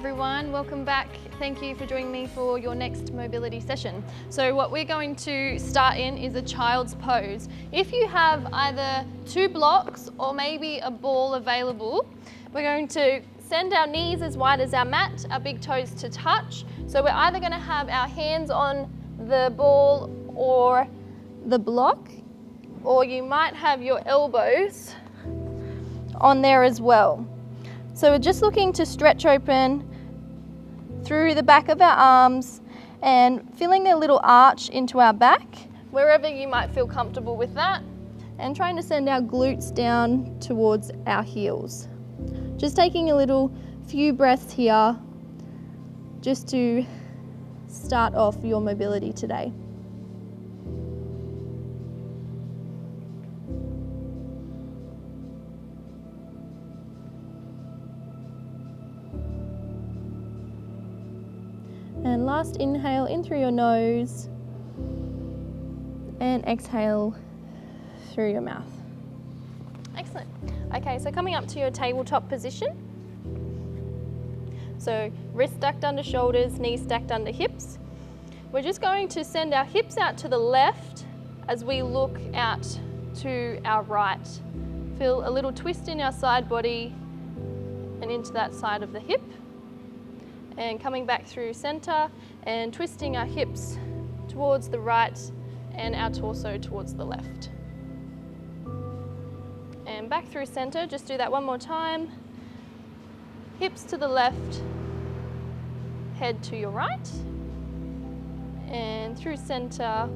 everyone, welcome back. Thank you for joining me for your next mobility session. So what we're going to start in is a child's pose. If you have either 2 blocks or maybe a ball available, we're going to send our knees as wide as our mat, our big toes to touch. So we're either going to have our hands on the ball or the block, or you might have your elbows on there as well. So we're just looking to stretch open through the back of our arms and feeling a little arch into our back, wherever you might feel comfortable with that, and trying to send our glutes down towards our heels. Just taking a few breaths here just to start off your mobility today. And last inhale in through your nose and exhale through your mouth. Excellent. Okay, so coming up to your tabletop position. So wrists stacked under shoulders, knees stacked under hips. We're just going to send our hips out to the left as we look out to our right. Feel a little twist in our side body and into that side of the hip. And coming back through center and twisting our hips towards the right and our torso towards the left. And back through center, just do that one more time. Hips to the left, head to your right. And through center,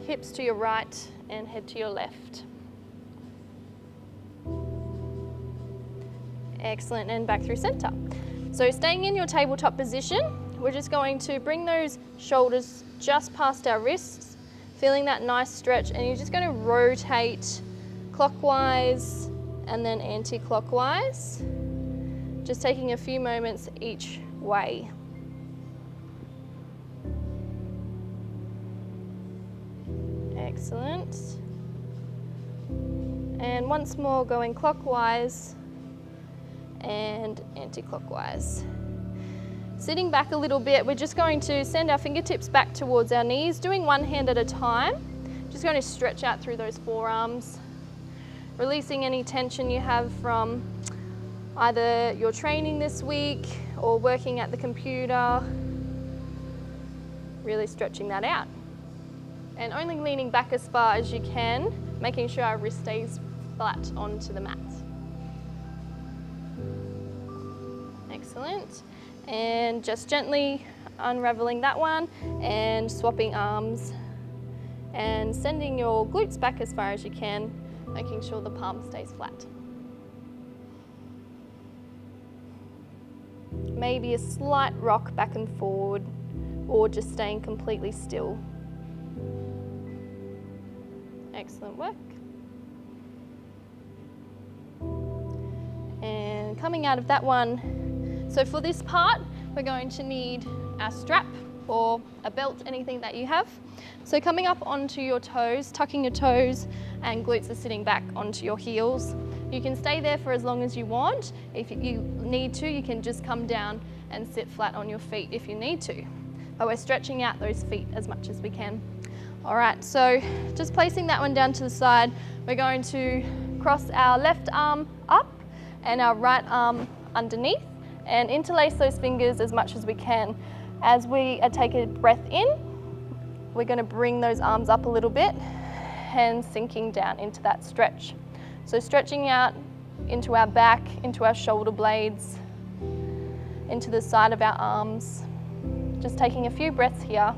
hips to your right and head to your left. Excellent, and back through center. So staying in your tabletop position, we're just going to bring those shoulders just past our wrists, feeling that nice stretch, and you're just going to rotate clockwise and then anti-clockwise, just taking a few moments each way. Excellent. And once more, going clockwise and anti-clockwise. Sitting back a little bit, we're just going to send our fingertips back towards our knees, doing one hand at a time. Just going to stretch out through those forearms, releasing any tension you have from either your training this week or working at the computer. Really stretching that out. And only leaning back as far as you can, making sure our wrist stays flat onto the mat. Excellent. And just gently unraveling that one and swapping arms and sending your glutes back as far as you can, making sure the palm stays flat. Maybe a slight rock back and forward or just staying completely still. Excellent work. And coming out of that one, so for this part, we're going to need our strap or a belt, anything that you have. So coming up onto your toes, tucking your toes, and glutes are sitting back onto your heels. You can stay there for as long as you want. If you need to, you can just come down and sit flat on your feet if you need to. But we're stretching out those feet as much as we can. All right, so just placing that one down to the side, we're going to cross our left arm up and our right arm underneath, and interlace those fingers as much as we can. As we take a breath in, we're going to bring those arms up a little bit and sinking down into that stretch. So stretching out into our back, into our shoulder blades, into the side of our arms. Just taking a few breaths here.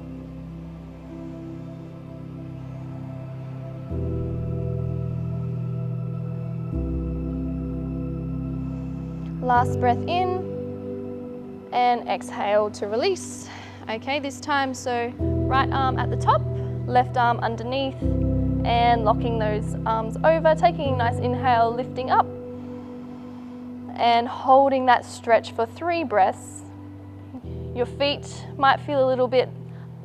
Last breath in. And exhale to release. Okay, this time, so right arm at the top, left arm underneath, and locking those arms over, taking a nice inhale, lifting up, and holding that stretch for 3 breaths. Your feet might feel a little bit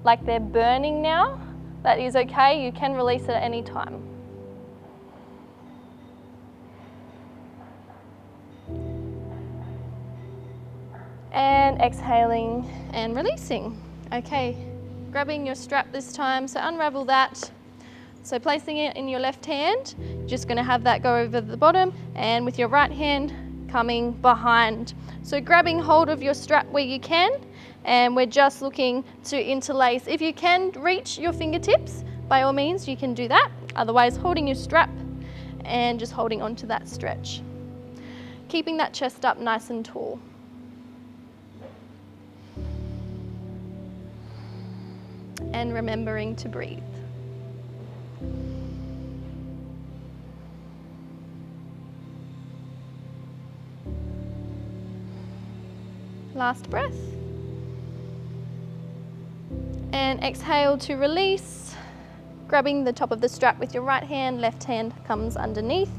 like they're burning now. That is okay, you can release it at any time. And exhaling and releasing. Okay, grabbing your strap this time, so unravel that. So placing it in your left hand, just gonna have that go over the bottom, and with your right hand coming behind. So grabbing hold of your strap where you can, and we're just looking to interlace. If you can reach your fingertips, by all means you can do that. Otherwise, holding your strap and just holding onto that stretch. Keeping that chest up nice and tall. And remembering to breathe. Last breath. And exhale to release. Grabbing the top of the strap with your right hand, left hand comes underneath.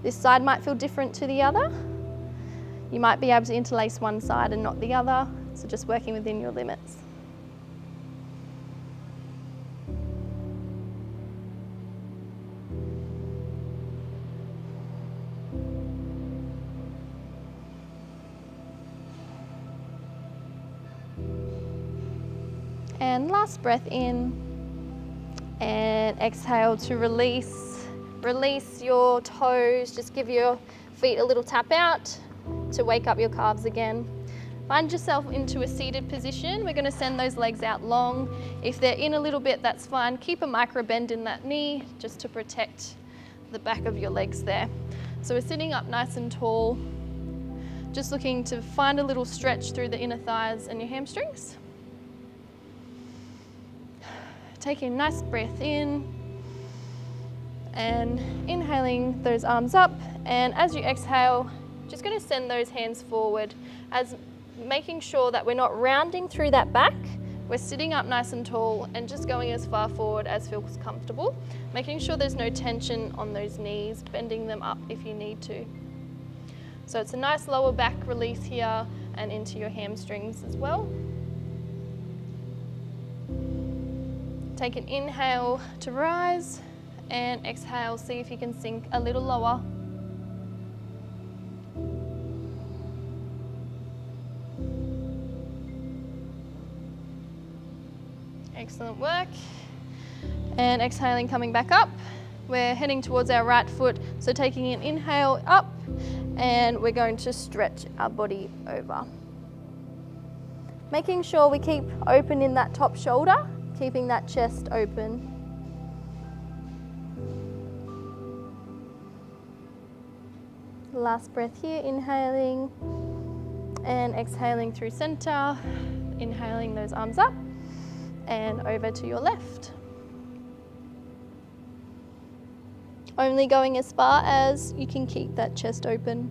This side might feel different to the other. You might be able to interlace one side and not the other, so just working within your limits. And last breath in, and exhale to release. Release your toes, just give your feet a little tap out to wake up your calves again. Find yourself into a seated position. We're gonna send those legs out long. If they're in a little bit, that's fine. Keep a micro bend in that knee just to protect the back of your legs there. So we're sitting up nice and tall, just looking to find a little stretch through the inner thighs and your hamstrings. Taking a nice breath in and inhaling those arms up, and as you exhale, just going to send those hands forward, as making sure that we're not rounding through that back. We're sitting up nice and tall and just going as far forward as feels comfortable, making sure there's no tension on those knees, bending them up if you need to. So it's a nice lower back release here and into your hamstrings as well. Take an inhale to rise, and exhale, see if you can sink a little lower. Excellent work. And exhaling, coming back up. We're heading towards our right foot, so taking an inhale up, and we're going to stretch our body over. Making sure we keep open in that top shoulder, keeping that chest open. Last breath here, inhaling and exhaling through center, inhaling those arms up and over to your left. Only going as far as you can keep that chest open.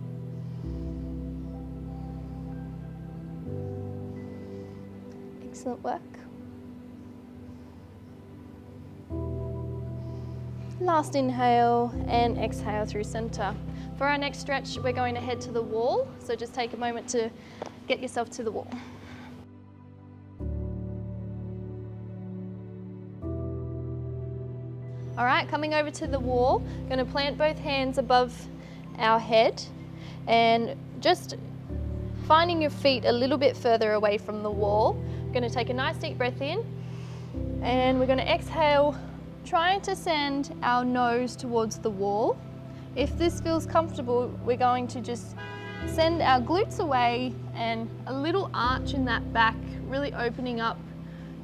Excellent work. Last inhale and exhale through center. For our next stretch, we're going to head to the wall, so just take a moment to get yourself to the wall. All right, coming over to the wall, going to plant both hands above our head and just finding your feet a little bit further away from the wall. Going to take a nice deep breath in, and we're going to exhale, trying to send our nose towards the wall. If this feels comfortable, we're going to just send our glutes away and a little arch in that back, really opening up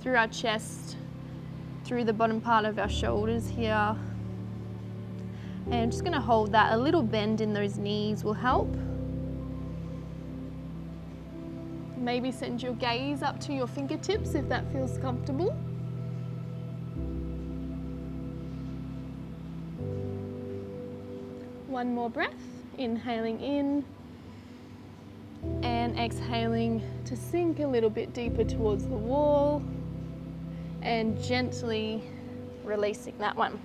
through our chest, through the bottom part of our shoulders here. And just going to hold that. A little bend in those knees will help. Maybe send your gaze up to your fingertips if that feels comfortable. One more breath, inhaling in and exhaling to sink a little bit deeper towards the wall and gently releasing that one.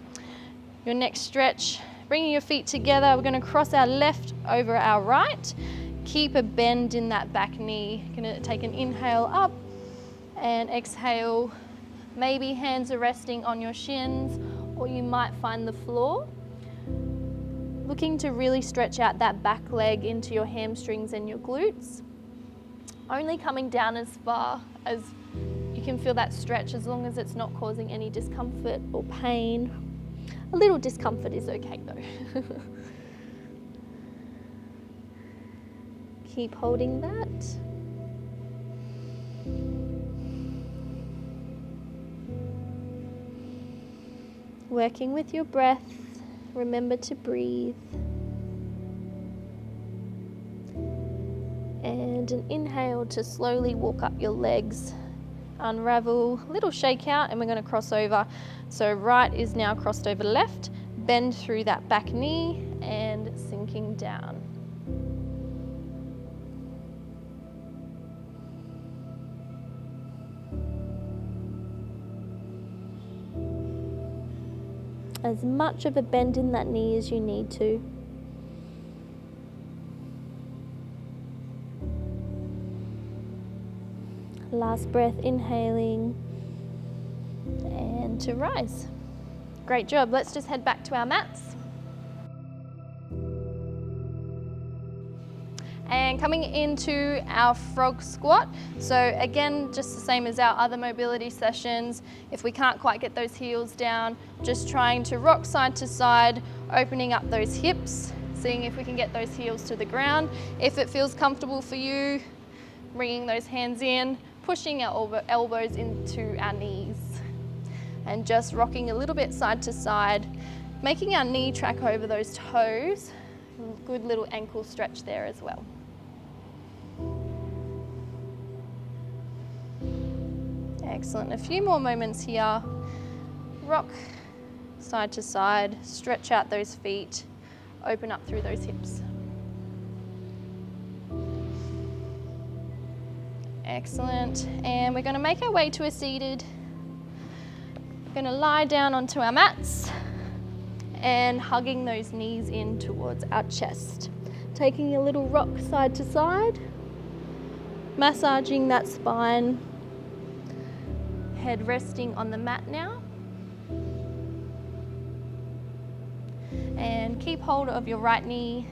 Your next stretch, bringing your feet together, we're going to cross our left over our right. Keep a bend in that back knee. Going to take an inhale up and exhale. Maybe hands are resting on your shins, or you might find the floor. Looking to really stretch out that back leg into your hamstrings and your glutes. Only coming down as far as you can feel that stretch, as long as it's not causing any discomfort or pain. A little discomfort is okay though. Keep holding that. Working with your breath, remember to breathe. And an inhale to slowly walk up your legs, unravel, little shake out, and we're going to cross over. So right is now crossed over left, bend through that back knee and sinking down. As much of a bend in that knee as you need to. Last breath, inhaling, and to rise. Great job. Let's just head back to our mats. And coming into our frog squat. So again, just the same as our other mobility sessions. If we can't quite get those heels down, just trying to rock side to side, opening up those hips, seeing if we can get those heels to the ground. If it feels comfortable for you, bringing those hands in, pushing our elbows into our knees, and just rocking a little bit side to side, making our knee track over those toes. Good little ankle stretch there as well. Excellent. A few more moments here. Rock side to side, stretch out those feet, open up through those hips. Excellent. And we're going to make our way to a seated. We're going to lie down onto our mats and hugging those knees in towards our chest. Taking a little rock side to side, massaging that spine. Head resting on the mat now. And keep hold of your right knee,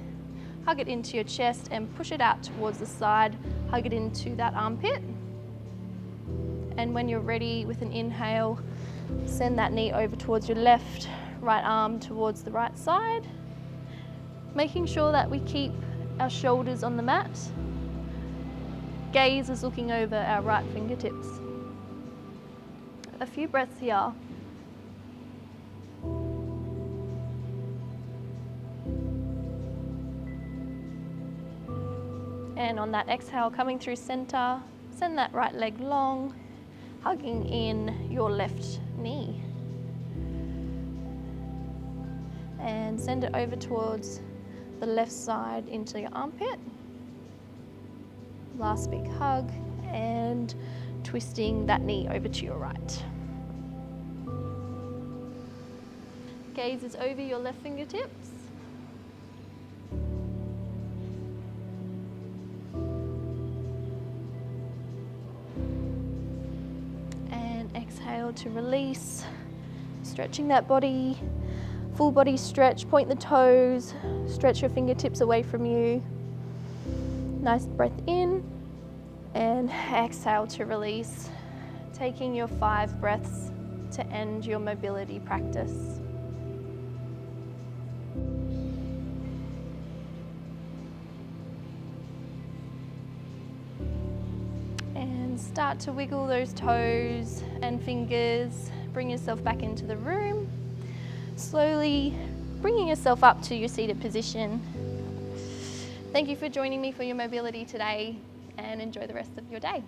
hug it into your chest and push it out towards the side, hug it into that armpit. And when you're ready with an inhale, send that knee over towards your left, right arm towards the right side. Making sure that we keep our shoulders on the mat. Gaze is looking over our right fingertips. A few breaths here. And on that exhale, coming through center, send that right leg long, hugging in your left knee. And send it over towards the left side into your armpit. Last big hug, and twisting that knee over to your right. Gaze is over your left fingertips. And exhale to release, stretching that body, full body stretch, point the toes, stretch your fingertips away from you. Nice breath in. And exhale to release, taking your 5 breaths to end your mobility practice. And start to wiggle those toes and fingers, bring yourself back into the room, slowly bringing yourself up to your seated position. Thank you for joining me for your mobility today, and enjoy the rest of your day.